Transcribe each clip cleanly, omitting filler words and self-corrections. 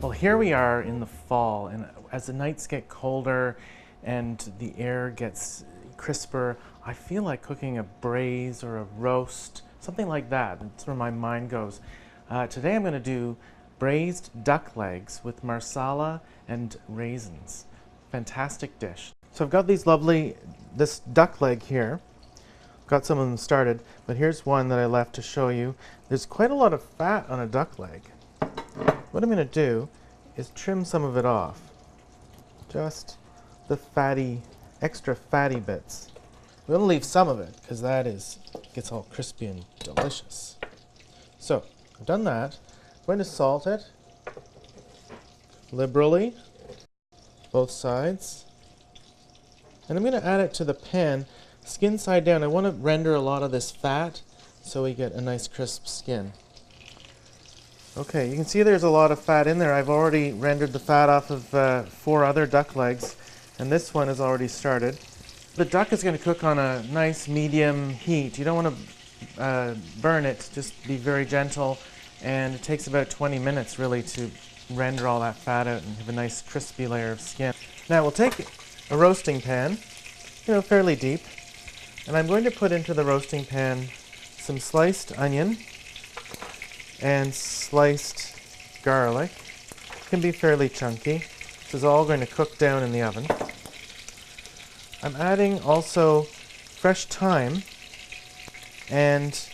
Well, here we are in the fall, and as the nights get colder and the air gets crisper, I feel like cooking a braise or a roast, something like that. That's where my mind goes. Today I'm going to do braised duck legs with marsala and raisins. Fantastic dish. So I've got this duck leg here. Got some of them started, but here's one that I left to show you. There's quite a lot of fat on a duck leg. What I'm going to do is trim some of it off. Just the extra fatty bits. We're going to leave some of it because gets all crispy and delicious. So I've done that. I'm going to salt it liberally, both sides. And I'm going to add it to the pan, skin side down. I want to render a lot of this fat so we get a nice crisp skin. Okay, you can see there's a lot of fat in there. I've already rendered the fat off of 4 other duck legs, and this one has already started. The duck is going to cook on a nice medium heat. You don't want to burn it, just be very gentle, and it takes about 20 minutes really to render all that fat out and have a nice crispy layer of skin. Now we'll take a roasting pan, fairly deep, and I'm going to put into the roasting pan some sliced onion and sliced garlic. It can be fairly chunky. This is all going to cook down in the oven. I'm adding also fresh thyme and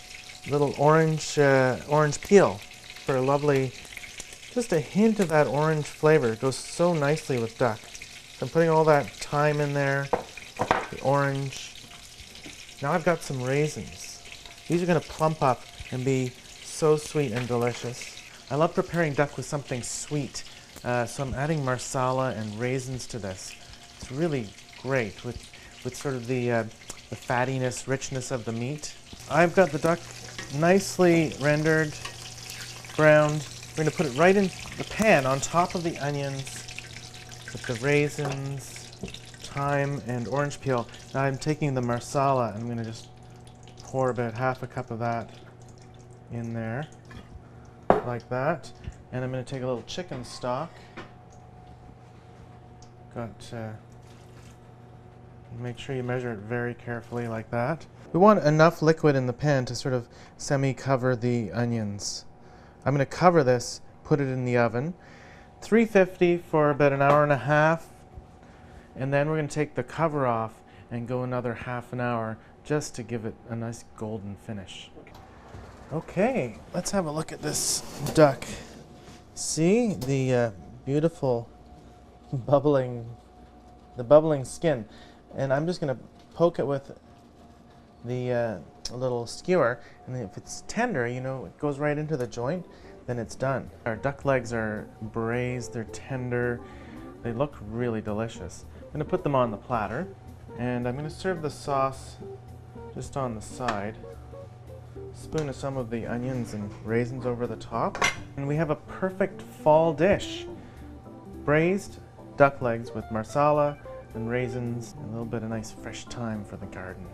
little orange peel for a lovely, just a hint of that orange flavor. It goes so nicely with duck. So I'm putting all that thyme in there, the orange. Now I've got some raisins. These are going to plump up and be so sweet and delicious. I love preparing duck with something sweet, so I'm adding marsala and raisins to this. It's really great with sort of the fattiness, richness of the meat. I've got the duck nicely rendered, browned. We're going to put it right in the pan on top of the onions with the raisins, thyme, and orange peel. Now I'm taking the marsala and I'm going to just pour about half a cup of that in there, like that. And I'm going to take a little chicken stock. Make sure you measure it very carefully like that. We want enough liquid in the pan to sort of semi-cover the onions. I'm going to cover this, put it in the oven, 350 for about an hour and a half, and then we're going to take the cover off and go another half an hour just to give it a nice golden finish. Okay, let's have a look at this duck. See the beautiful bubbling skin. And I'm just going to poke it with the little skewer, and if it's tender, it goes right into the joint, then it's done. Our duck legs are braised, they're tender, they look really delicious. I'm going to put them on the platter, and I'm going to serve the sauce just on the side. Spoon of some of the onions and raisins over the top, and we have a perfect fall dish. Braised duck legs with marsala and raisins, and a little bit of nice fresh thyme for the garden.